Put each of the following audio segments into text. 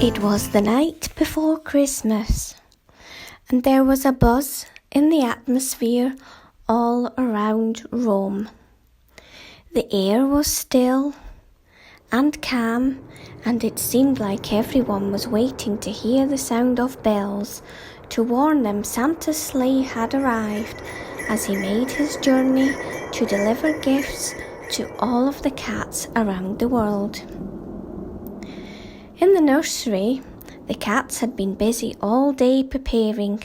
It was the night before Christmas, and there was a buzz in the atmosphere all around Rome. The air was still and calm, and it seemed like everyone was waiting to hear the sound of bells to warn them Santa's sleigh had arrived as he made his journey to deliver gifts to all of the cats around the world. In the nursery, the cats had been busy all day preparing,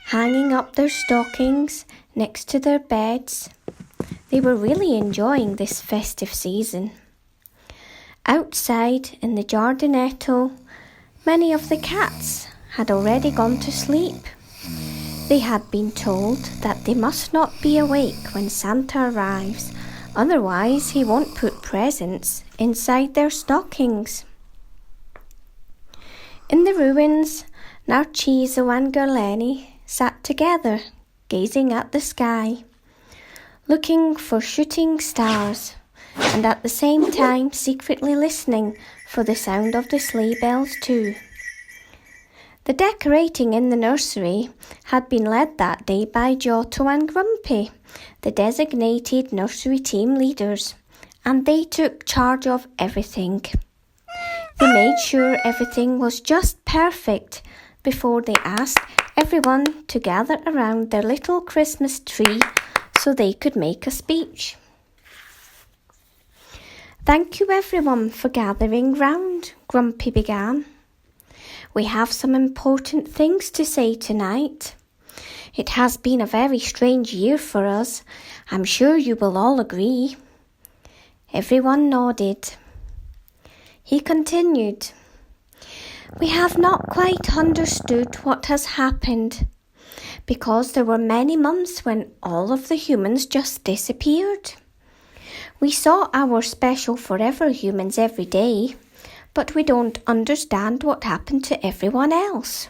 hanging up their stockings next to their beds. They were really enjoying this festive season. Outside in the giardinetto, many of the cats had already gone to sleep. They had been told that they must not be awake when Santa arrives, otherwise he won't put presents inside their stockings. In the ruins, Narciso and Gerleni sat together, gazing at the sky, looking for shooting stars, and at the same time secretly listening for the sound of the sleigh bells too. The decorating in the nursery had been led that day by Giotto and Grumpy, the designated nursery team leaders, and they took charge of everything. They made sure everything was just perfect before they asked everyone to gather around their little Christmas tree so they could make a speech. "Thank you everyone for gathering round," Grumpy began. "We have some important things to say tonight. It has been a very strange year for us. I'm sure you will all agree." Everyone nodded. He continued, "We have not quite understood what has happened, because there were many months when all of the humans just disappeared. We saw our special forever humans every day, but we don't understand what happened to everyone else."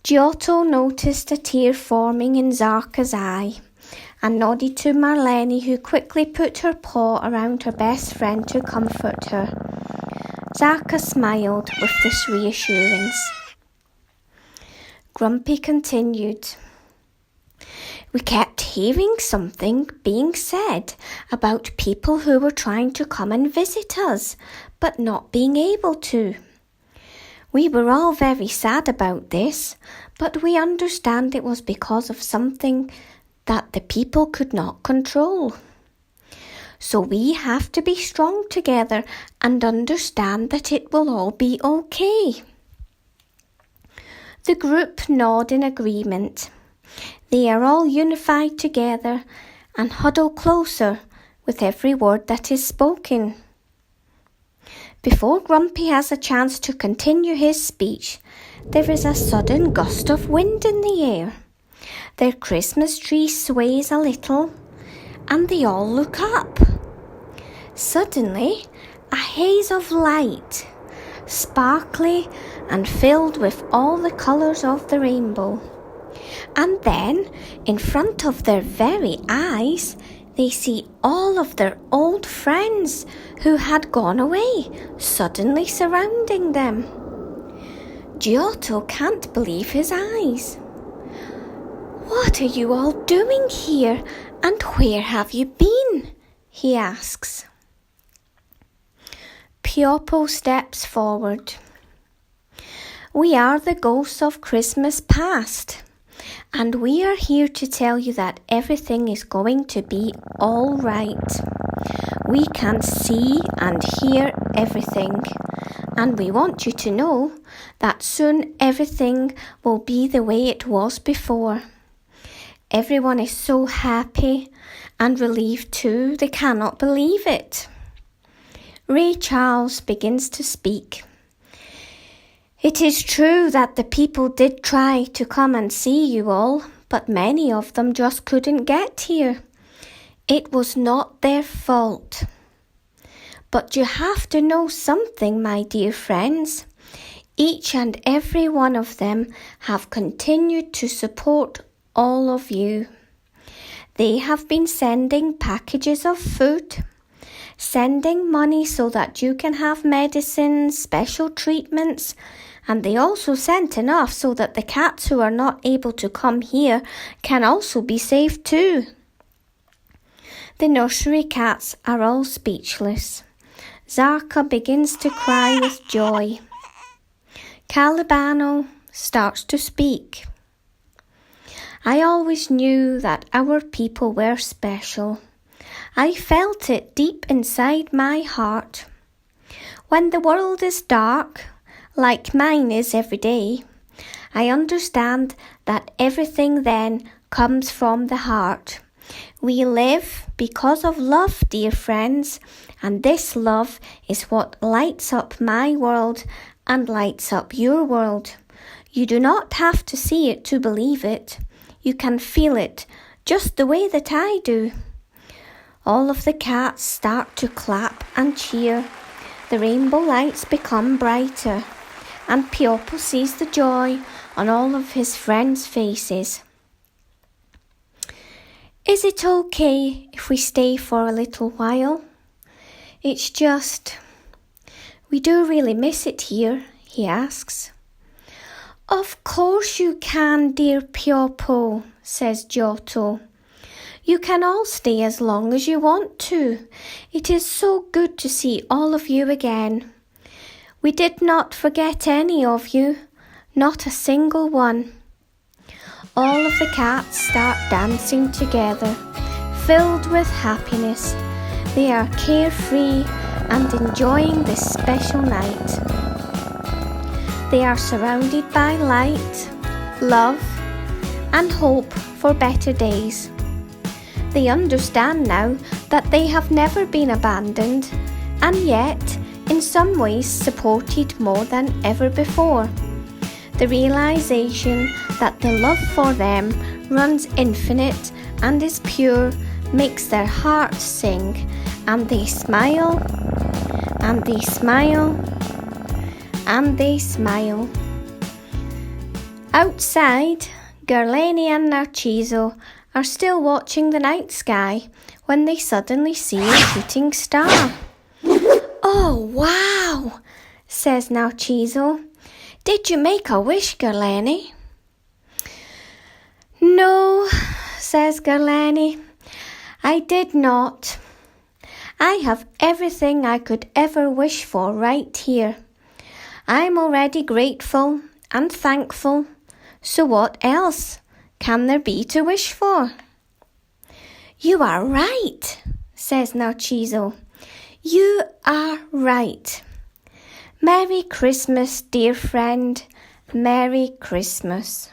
Giotto noticed a tear forming in Zarka's eye and nodded to Marlene, who quickly put her paw around her best friend to comfort her. Zarka smiled with this reassurance. Grumpy continued, "We kept hearing something being said about people who were trying to come and visit us, but not being able to. We were all very sad about this, but we understand it was because of something that the people could not control. So we have to be strong together and understand that it will all be okay." The group nod in agreement. They are all unified together and huddle closer with every word that is spoken. Before Grumpy has a chance to continue his speech, there is a sudden gust of wind in the air. Their Christmas tree sways a little, and they all look up. Suddenly, a haze of light, sparkly and filled with all the colours of the rainbow. And then, in front of their very eyes, they see all of their old friends who had gone away, suddenly surrounding them. Giotto can't believe his eyes. "What are you all doing here, and where have you been?" he asks. Pioppo steps forward. "We are the ghosts of Christmas past, and we are here to tell you that everything is going to be all right. We can see and hear everything, and we want you to know that soon everything will be the way it was before. Everyone is so happy and relieved too, they cannot believe it." Ray Charles begins to speak. "It is true that the people did try to come and see you all, but many of them just couldn't get here. It was not their fault. But you have to know something, my dear friends. Each and every one of them have continued to support all of you. They have been sending packages of food, sending money so that you can have medicines, special treatments, and they also sent enough so that the cats who are not able to come here can also be saved too. The nursery cats are all speechless. Zarka begins to cry with joy. Calibano starts to speak. I always knew that our people were special. I felt it deep inside my heart. When the world is dark, like mine is every day, I understand that everything then comes from the heart. We live because of love, dear friends, and this love is what lights up my world and lights up your world. You do not have to see it to believe it. You can feel it just the way that I do. All of the cats start to clap and cheer. The rainbow lights become brighter, and Piopo sees the joy on all of his friends' faces. Is it okay if we stay for a little while? It's just, we do really miss it here, he asks. Of course you can, dear Piopo, says Giotto. You can all stay as long as you want to. It is so good to see all of you again. We did not forget any of you, not a single one. All of the cats start dancing together, filled with happiness. They are carefree and enjoying this special night. They are surrounded by light, love, and hope for better days. They understand now that they have never been abandoned, and yet, in some ways, supported more than ever before. The realization that the love for them runs infinite and is pure makes their hearts sing, and they smile, and they smile, and they smile. Outside, Gerlani and Narciso are still watching the night sky when they suddenly see a shooting star. Oh, wow, says Narciso. Did you make a wish, Gerlani? No, says Gerlani. I did not. I have everything I could ever wish for right here. I'm already grateful and thankful, so what else can there be to wish for? You are right, says Narciso. You are right. Merry Christmas, dear friend. Merry Christmas.